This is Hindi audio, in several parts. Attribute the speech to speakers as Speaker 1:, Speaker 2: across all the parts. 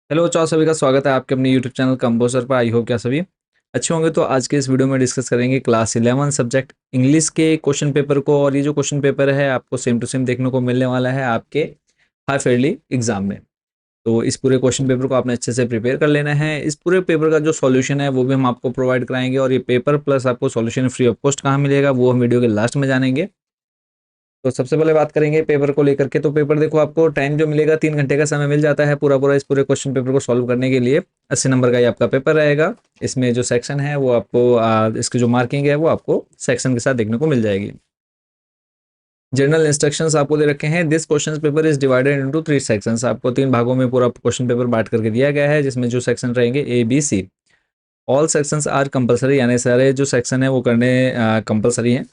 Speaker 1: हेलो चाओ सभी का स्वागत है आपके अपने यूट्यूब चैनल कंपोजर पर। आई होप क्या सभी अच्छे होंगे। तो आज के इस वीडियो में डिस्कस करेंगे क्लास 11 सब्जेक्ट इंग्लिश के क्वेश्चन पेपर को। और ये जो क्वेश्चन पेपर है आपको सेम टू सेम देखने को मिलने वाला है आपके हाफ ईयरली एग्जाम में। तो इस पूरे क्वेश्चन पेपर को आपने अच्छे से प्रिपेयर कर लेना है। इस पूरे पेपर का जो सॉल्यूशन है वो भी हम आपको प्रोवाइड कराएंगे, और ये पेपर प्लस आपको सॉल्यूशन फ्री ऑफ कॉस्ट कहाँ मिलेगा वो हम वीडियो के लास्ट में जानेंगे। तो सबसे पहले बात करेंगे पेपर को लेकर के। तो पेपर देखो, आपको टाइम जो मिलेगा 3 घंटे का समय मिल जाता है पूरा पूरा इस पूरे क्वेश्चन पेपर को सॉल्व करने के लिए। 80 नंबर का ये आपका पेपर रहेगा। इसमें जो सेक्शन है वो आपको इसकी जो मार्किंग है वो आपको सेक्शन के साथ देखने को मिल जाएगी। जनरल इंस्ट्रक्शंस आपको दे रखे हैं। This question paper is divided into 3 sections. आपको 3 भागों में पूरा क्वेश्चन पेपर बांट करके दिया गया है, जिसमें जो सेक्शन रहेंगे A B C। All sections are compulsory, यानी सारे जो सेक्शन है वो करने कंपलसरी हैं।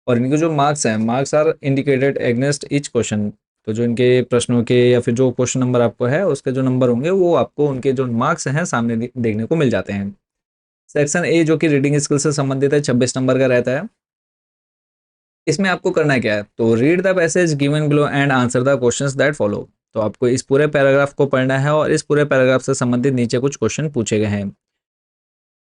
Speaker 1: और इनके जो मार्क्स हैं, marks are indicated against each question. तो जो इनके प्रश्नों के या फिर जो क्वेश्चन नंबर आपको है उसके जो नंबर होंगे वो आपको उनके जो मार्क्स हैं सामने देखने को मिल जाते हैं। सेक्शन ए जो कि रीडिंग स्किल से संबंधित है, 26 नंबर का रहता है। इसमें आपको करना क्या है, तो read the passage given below and answer the questions that follow. तो आपको इस पूरे पैराग्राफ को पढ़ना है और इस पूरे पैराग्राफ से संबंधित नीचे कुछ क्वेश्चन पूछे गए हैं।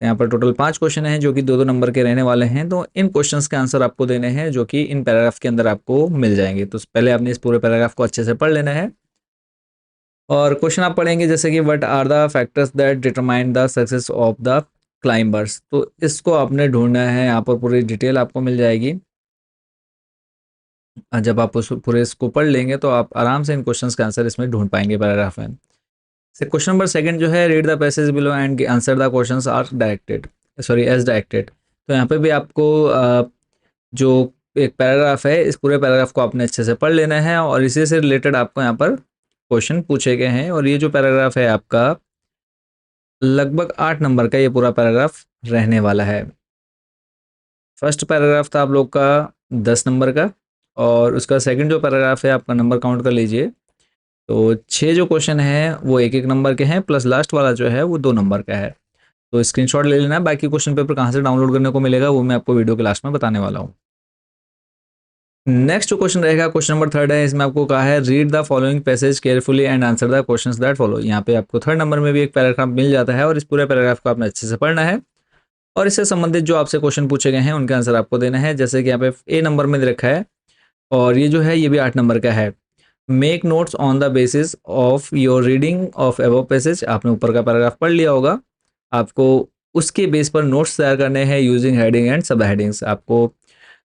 Speaker 1: यहाँ पर टोटल 5 क्वेश्चन हैं जो कि 2-2 नंबर के रहने वाले हैं। तो इन क्वेश्चंस के आंसर आपको देने हैं जो कि इन पैराग्राफ के अंदर आपको मिल जाएंगे। तो पहले आपने इस पूरे पैराग्राफ को अच्छे से पढ़ लेना है। और क्वेश्चन आप पढ़ेंगे जैसे कि what are the factors that determine the success of the climbers. तो इसको आपने ढूंढना है, यहाँ पर पूरी डिटेल आपको मिल जाएगी। जब आप उस पूरे इसको पढ़ लेंगे तो आप आराम से इन क्वेश्चंस के आंसर इसमें ढूंढ पाएंगे पैराग्राफ में। क्वेश्चन नंबर सेकंड जो है, read the passage below and answer the questions are directed, sorry as directed. तो यहाँ पे भी आपको जो एक पैराग्राफ है इस पूरे पैराग्राफ को आपने अच्छे से पढ़ लेना है, और इसी से रिलेटेड आपको यहाँ पर क्वेश्चन पूछे गए हैं। और ये जो पैराग्राफ है आपका लगभग 8 नंबर का ये पूरा पैराग्राफ रहने वाला है। फर्स्ट पैराग्राफ था आप लोग का 10 नंबर का, और उसका सेकंड जो पैराग्राफ है आपका, नंबर काउंट कर लीजिए। तो 6 जो क्वेश्चन हैं वो 1-1 नंबर के हैं, प्लस लास्ट वाला जो है वो 2 नंबर का है। तो स्क्रीनशॉट ले लेना है। बाकी क्वेश्चन पेपर कहाँ से डाउनलोड करने को मिलेगा वो मैं आपको वीडियो के लास्ट में बताने वाला हूँ। नेक्स्ट जो क्वेश्चन रहेगा, क्वेश्चन नंबर थर्ड है। इसमें आपको कहा है read the following passage carefully and answer the questions that follow. यहाँ पे आपको 3rd नंबर में भी एक पैराग्राफ मिल जाता है, और इस पूरे पैराग्राफ को आपने अच्छे से पढ़ना है। और इससे संबंधित जो आपसे क्वेश्चन पूछे गए हैं उनके आंसर आपको देना है। जैसे कि यहाँ पे A नंबर में दे रखा है, और ये जो है ये भी 8 नंबर का है। Make notes on the basis of your reading of above passage. आपने ऊपर का पैराग्राफ पढ़ लिया होगा, आपको उसके बेस पर नोट्स तैयार करने हैं यूजिंग हेडिंग एंड सब हेडिंग्स। आपको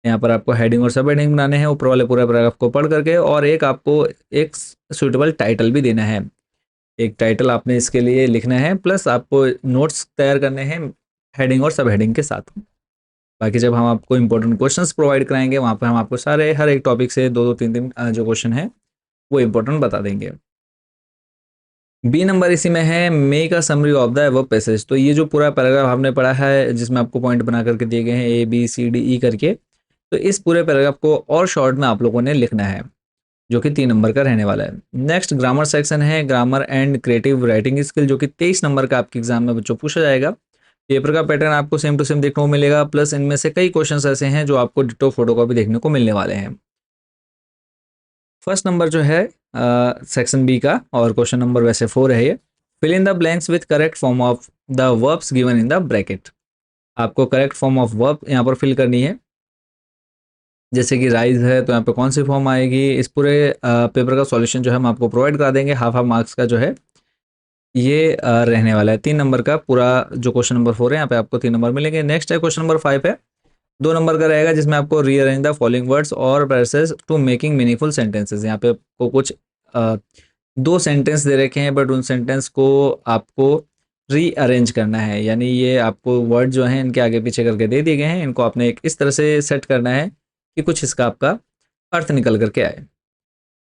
Speaker 1: यहाँ पर आपको हेडिंग और सब हेडिंग बनाने हैं ऊपर वाले पूरे पैराग्राफ को पढ़ करके, और एक आपको एक सुटेबल टाइटल भी देना है। एक टाइटल आपने इसके लिए लिखना है, प्लस आपको नोट्स तैयार करने हैं हेडिंग और सब हेडिंग के साथ। बाकी जब हम आपको इंपॉर्टेंट क्वेश्चंस प्रोवाइड कराएंगे वहाँ पर हम आपको सारे हर एक टॉपिक से 2-2 3-3 जो क्वेश्चन है वो इंपॉर्टेंट बता देंगे। B नंबर इसी में है, make a summary of the above passage. तो ये जो पूरा पैराग्राफ आपने पढ़ा है जिसमें आपको पॉइंट बना करके दिए गए हैं A B C D E करके, तो इस पूरे पैराग्राफ को और शॉर्ट में आप लोगों ने लिखना है, जो कि 3 नंबर का रहने वाला है। नेक्स्ट ग्रामर सेक्शन है, grammar and creative writing skill, जो कि 23 नंबर का आपके एग्जाम में बच्चों पूछा जाएगा। पेपर का पैटर्न आपको सेम टू सेम देखने को मिलेगा, प्लस इनमें से कई क्वेश्चन ऐसे हैं जो आपको डिटो फोटो कॉपी देखने को मिलने वाले हैं। फर्स्ट नंबर जो है सेक्शन बी का, और क्वेश्चन नंबर वैसे 4 है ये। Fill in the blanks with correct form of the verbs given in the bracket. आपको करेक्ट फॉर्म ऑफ वर्ब यहाँ पर फिल करनी है। जैसे कि राइज है तो यहाँ पे कौन सी फॉर्म आएगी। इस पूरे पेपर का सॉल्यूशन जो है हम आपको प्रोवाइड करा देंगे। हाफ हाफ मार्क्स का जो है ये रहने वाला है। 3 नंबर का पूरा जो क्वेश्चन नंबर 4 है यहाँ पे आपको 3 नंबर मिलेंगे। नेक्स्ट है क्वेश्चन नंबर 5 है, 2 नंबर का रहेगा, जिसमें आपको रीअरेंज द फॉलोइंग वर्ड्स और passage to making meaningful sentences. यहाँ पे आपको कुछ 2 सेंटेंस दे रखे हैं, बट उन सेंटेंस को आपको रीअरेंज करना है। यानी ये आपको वर्ड जो हैं इनके आगे पीछे करके दे दिए गए हैं, इनको आपने एक इस तरह से सेट करना है कि कुछ इसका आपका अर्थ निकल करके आए।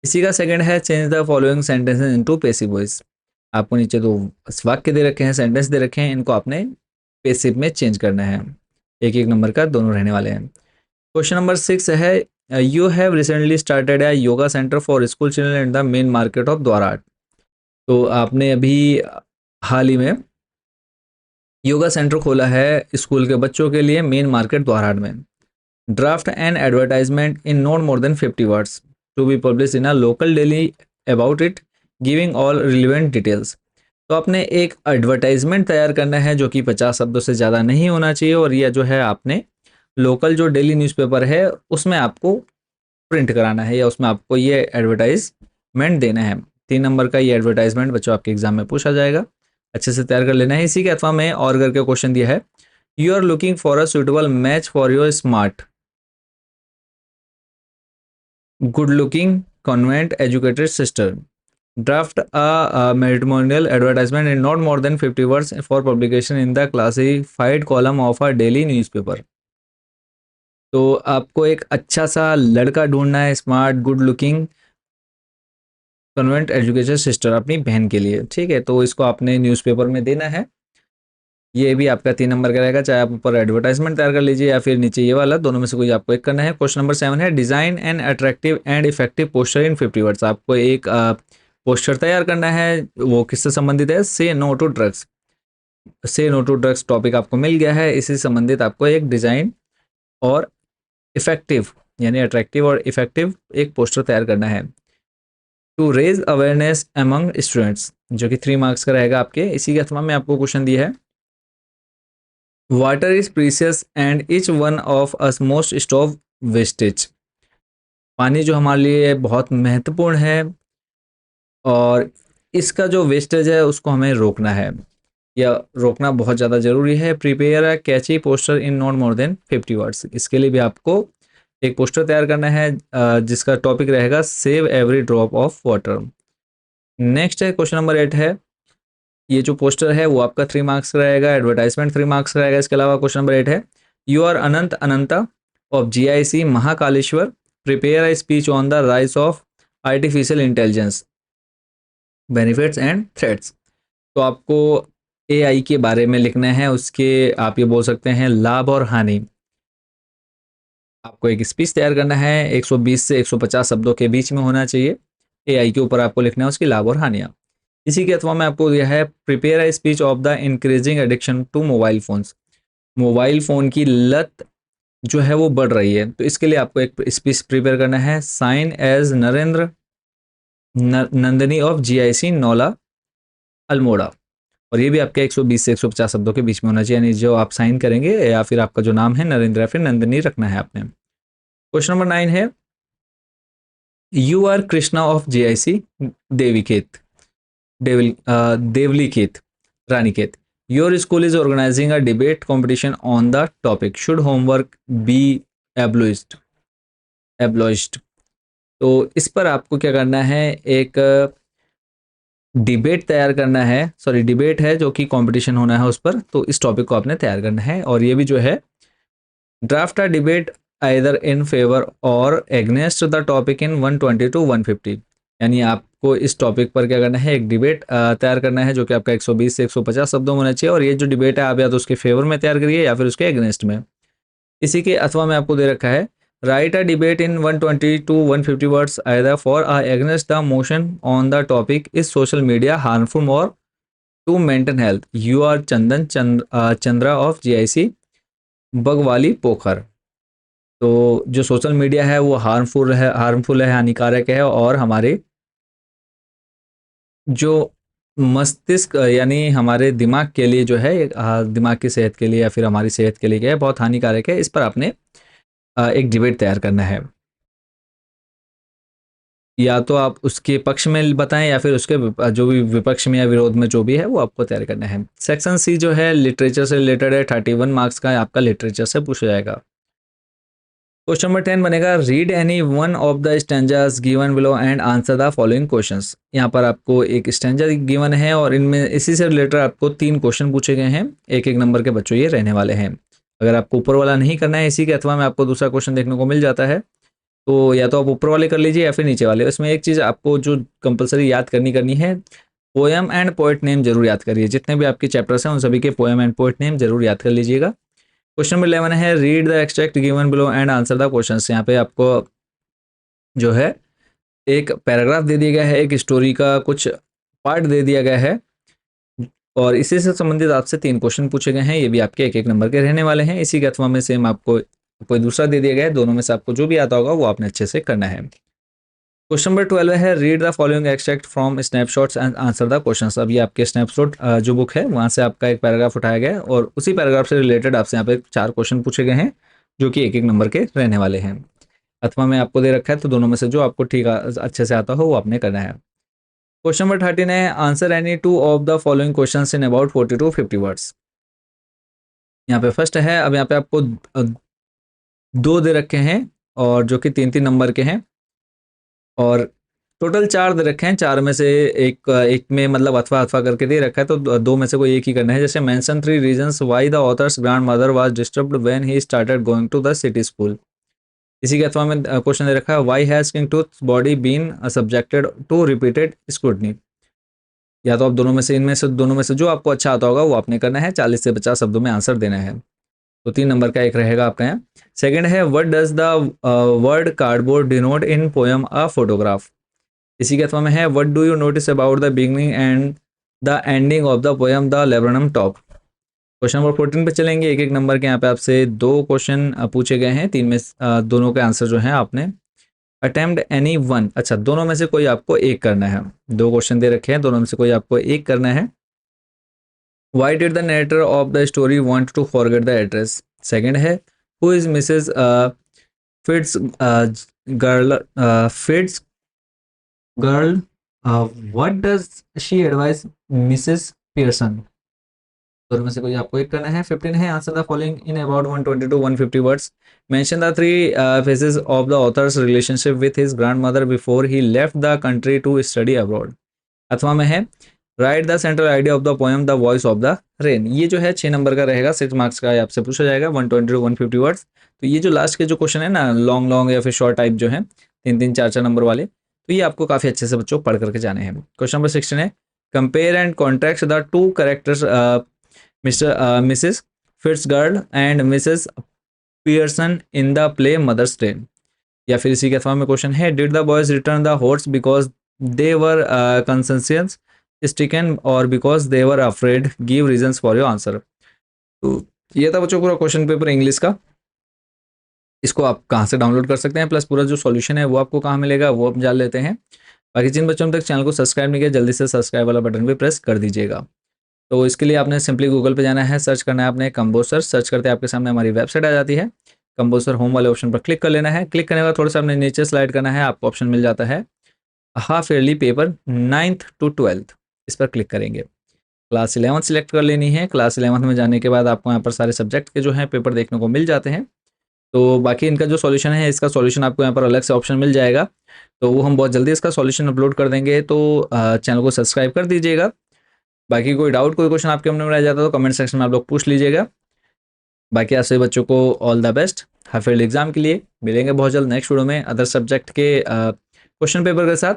Speaker 1: इसी का सेकंड है, change the following sentences into passive voice. आपको नीचे 2 वाक्य दे रखे हैं, सेंटेंस दे रखे हैं, इनको आपने पैसिव में चेंज करना है। 1-1 नंबर का दोनों रहने वाले हैं। क्वेश्चन नंबर 6 है, you have recently started a yoga centre for school children in the main market of Dwarahat. तो आपने अभी हाल ही में योगा सेंटर खोला है स्कूल के बच्चों के लिए मेन मार्केट द्वाराट में। Draft an advertisement in not more than 50 words to be publish in a local daily about it, giving all relevant details. तो आपने एक एडवर्टाइजमेंट तैयार करना है जो कि 50 शब्दों से ज़्यादा नहीं होना चाहिए, और यह जो है आपने लोकल जो डेली न्यूज़पेपर है उसमें आपको प्रिंट कराना है, या उसमें आपको ये एडवर्टाइजमेंट देना है। 3 नंबर का ये एडवर्टाइजमेंट बच्चों आपके एग्जाम में पूछा जाएगा, अच्छे से तैयार कर लेना है। इसी के अथवा में और करके क्वेश्चन दिया है, you are looking for a suitable match for your smart good looking convent educated sister, draft a matrimonial advertisement in not more than 50 words for publication in the classified column of a daily newspaper। तो आपको एक अच्छा सा लड़का ढूंढना है, smart good looking convent education sister, अपनी बहन के लिए, ठीक है। तो इसको आपने न्यूज़पेपर में देना है। ये भी आपका 3 नंबर का रहेगा, चाहे आप ऊपर एडवर्टाइजमेंट तैयार कर लीजिए या फिर नीचे ये वाला, दोनों में से कोई आपको एक करना है। क्वेश्चन नंबर 7 है, design and attractive and effective poster in 50 words. आपको एक पोस्टर तैयार करना है, वो किससे संबंधित है, से नो टू ड्रग्स। से नो टू ड्रग्स टॉपिक आपको मिल गया है, इसी से संबंधित आपको एक डिजाइन और इफेक्टिव यानी अट्रैक्टिव और इफेक्टिव एक पोस्टर तैयार करना है। To raise awareness among students, जो कि 3 मार्क्स का रहेगा आपके। इसी के अथवा में आपको क्वेश्चन दिया है, water is precious and each one of us most stop wastage. पानी जो हमारे लिए बहुत महत्वपूर्ण है और इसका जो वेस्टेज है उसको हमें रोकना है, या रोकना बहुत ज़्यादा ज़रूरी है। Prepare a catchy poster in not more than 50 words. इसके लिए भी आपको एक पोस्टर तैयार करना है जिसका टॉपिक रहेगा save every drop of water. Next है क्वेश्चन नंबर 8 है, ये जो पोस्टर है वो आपका 3 मार्क्स का रहेगा, एडवर्टाइजमेंट 3 मार्क्स का रहेगा। इसके अलावा क्वेश्चन नंबर 8 है, you are Anant Ananta of GIC Mahakaleshwar, prepare a speech on the rise of artificial intelligence benefits and threats. तो आपको AI के बारे में लिखना है, उसके आप ये बोल सकते हैं लाभ और हानि। आपको एक स्पीच तैयार करना है, 120 से 150 शब्दों के बीच में होना चाहिए। AI के ऊपर आपको लिखना है उसकी लाभ और हानियाँ। इसी के अथवा में आपको यह है, prepare a speech of the increasing addiction to mobile phones. Mobile phone की लत जो है वो बढ़ रही है, तो इसके लिए आपको एक स्पीच प्रिपेयर करना है। Sign as Narendra Nandini of GIC Naula Almora, और ये भी आपके 120 से 150 शब्दों के बीच में होना चाहिए, यानी जो आप साइन करेंगे या फिर आपका जो नाम है नरेंद्र या फिर नंदनी रखना है आपने। क्वेश्चन नंबर 9 है, you are Krishna of GIC Devikhet Devlikhet Ranikhet, your school is organising a debate competition on the topic should homework be abolished. तो इस पर आपको क्या करना है, एक डिबेट तैयार करना है, सॉरी डिबेट है जो कि कंपटीशन होना है उस पर, तो इस टॉपिक को आपने तैयार करना है। और ये भी जो है, draft a debate either in favour or against the topic in 120 to 150, यानी आपको इस टॉपिक पर क्या करना है, एक डिबेट तैयार करना है जो कि आपका 120 से 150 शब्दों में होना चाहिए। और ये जो डिबेट है आप या तो उसके फेवर में तैयार करिए या फिर उसके एग्नेस्ट में। इसी के अथवा में आपको दे रखा है, write a debate in 120 to 150 words either for a against the motion on the topic is social media harmful or to maintain health, you are Chandra of GIC Bagwali Pokhar. तो जो सोशल मीडिया है वो हार्मफुल है, हानिकारक है, और हमारे जो मस्तिष्क यानी हमारे दिमाग के लिए जो है, दिमाग की सेहत के लिए या फिर हमारी सेहत के लिए क्या है, बहुत हानिकारक है। इस पर आपने एक डिबेट तैयार करना है, या तो आप उसके पक्ष में बताएं या फिर उसके जो भी विपक्ष में या विरोध में जो भी है वो आपको तैयार करना है। सेक्शन C जो है लिटरेचर से रिलेटेड है, 31 मार्क्स का आपका लिटरेचर से पूछा जाएगा। क्वेश्चन नंबर 10 बनेगा, read any one of the stanzas given below and answer the following questions. यहाँ पर आपको एक स्टैंजा गिवन है और इनमें इसी से रिलेटेड आपको 3 क्वेश्चन पूछे गए हैं, 1-1 नंबर के बच्चों ये रहने वाले हैं। अगर आपको ऊपर वाला नहीं करना है इसी के अथवा में आपको दूसरा क्वेश्चन देखने को मिल जाता है, तो या तो आप ऊपर वाले कर लीजिए या फिर नीचे वाले। इसमें एक चीज़ आपको जो कंपलसरी याद करनी है, पोएम एंड पोएट नेम जरूर याद करिए। जितने भी आपके चैप्टर्स हैं उन सभी के पोएम एंड पोएट नेम जरूर याद कर लीजिएगा। क्वेश्चन नंबर 11 है, read the extract given below and answer the questions. यहाँ पे आपको जो है एक पैराग्राफ दे दिया गया है, एक स्टोरी का कुछ पार्ट दे दिया गया है, और इसी से संबंधित आपसे 3 क्वेश्चन पूछे गए हैं। ये भी आपके 1-1 नंबर के रहने वाले हैं। इसी के अथवा में सेम आपको कोई दूसरा दे दिया गया है, दोनों में से आपको जो भी आता होगा वो आपने अच्छे से करना है। क्वेश्चन नंबर 12 है read the following extract from snapshots and answer the questions. अब ये आपके स्नैपशॉट जो बुक है वहाँ से आपका एक पैराग्राफ उठाया गया है और उसी पैराग्राफ से रिलेटेड आपसे यहाँ पे 4 क्वेश्चन पूछे गए हैं जो कि एक एक नंबर के रहने वाले हैं। अथवा में आपको दे रखा है तो दोनों में से जो आपको ठीक अच्छे से आता हो वो आपने करना है। क्वेश्चन नंबर 13 है answer any two of the following question in about 40 to 50 words. यहाँ पे फर्स्ट है, अब यहाँ पे आपको 2 दे रखे हैं और जो कि 3-3 नंबर के हैं और टोटल 4 दे रखे हैं। 4 में से एक में मतलब अथवा अथवा करके दे रखा है तो 2 में से कोई एक ही करना है। जैसे mention 3 reasons why the author's grandmother was disturbed when he started going to the city school. इसी के अथवा में क्वेश्चन दे रखा है why has king tooth body been subjected to repeated scrutiny. या तो आप दोनों में से दोनों में से जो आपको अच्छा आता होगा वो आपने करना है। 40 से 50 शब्दों में आंसर देना है। तो 3 नंबर का एक रहेगा आपका यहाँ। सेकंड है what does the word cardboard denote in poem a photograph. इसी के अथवा में है what do you notice about the beginning and the ending of the poem the laburnum top. Question number 14 पे चलेंगे। एक एक नंबर के यहाँ पे आपसे 2 क्वेश्चन पूछे गए हैं। 3 में दोनों के आंसर जो है आपने अटेम्प्ट एनी वन, अच्छा दोनों में से कोई आपको एक करना है। 2 क्वेश्चन दे रखे हैं, दोनों में से कोई आपको एक करना है। Why did the narrator of the story want to forget the address? Second है who is Mrs. Fitz Fitz girl what does she advise Mrs. Pearson? दोनों में से कोई आपको एक करना है। 15 है answer the following in about 120 to 150 words. Mention the 3 phases of the author's relationship with his grandmother before he left the country to study abroad। अथवा में है right the central idea of the poem the voice of the rain. ये जो है 6 नंबर का रहेगा, 6 मार्क्स का आपसे पूछा जाएगा 120 to 150 वर्ड्स। तो ये जो लास्ट के जो क्वेश्चन है ना लॉन्ग लॉन्ग या फिर शॉर्ट टाइप जो है 3-3 4-4 नंबर वाले, तो ये आपको काफ़ी अच्छे से बच्चों पढ़ करके जाने हैं। क्वेश्चन नंबर 16 है compare and contract the 2 characters Mr Mrs Fitzgerald and Mrs Pearson in the play Mother's Day. या फिर इसी के अथवा में क्वेश्चन है did the boys return the horse because they were conscience stricken or because they were afraid, give reasons for your answer. तो ये था बच्चों पूरा क्वेश्चन पेपर इंग्लिश का। इसको आप कहाँ से डाउनलोड कर सकते हैं प्लस पूरा जो सॉल्यूशन है वो आपको कहाँ मिलेगा वो आप जान लेते हैं। बाकी जिन बच्चों ने तक चैनल को सब्सक्राइब नहीं किया जल्दी से सब्सक्राइब वाला बटन भी प्रेस कर दीजिएगा। तो इसके लिए आपने सिंपली गूगल पे जाना है, सर्च करना है आपने कंबोसर। सर्च करते आपके सामने हमारी वेबसाइट आ जाती है। कंबोसर होम वाले ऑप्शन पर क्लिक कर लेना है। क्लिक करने के बाद थोड़ा सा आपने नीचे स्लाइड करना है, आपको ऑप्शन मिल जाता है half yearly paper 9th to 12th। इस पर क्लिक करेंगे। क्लास 11 सिलेक्ट कर लेनी है। क्लास 11 में जाने के बाद आपको यहाँ पर सारे सब्जेक्ट के जो हैं पेपर देखने को मिल जाते हैं। तो बाकी इनका जो सॉल्यूशन है इसका सॉल्यूशन आपको यहाँ पर अलग से ऑप्शन मिल जाएगा, तो वो हम बहुत जल्दी इसका सॉल्यूशन अपलोड कर देंगे। तो चैनल को सब्सक्राइब कर दीजिएगा। बाकी कोई डाउट कोई क्वेश्चन आपके मन में रह जाता है तो कमेंट सेक्शन में आप लोग पूछ लीजिएगा। बाकी आप सभी बच्चों को all the best half yearly exam के लिए। मिलेंगे बहुत जल्द नेक्स्ट वीडियो में अदर सब्जेक्ट के क्वेश्चन पेपर के साथ।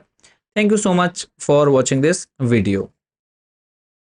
Speaker 1: Thank you so much for watching this video.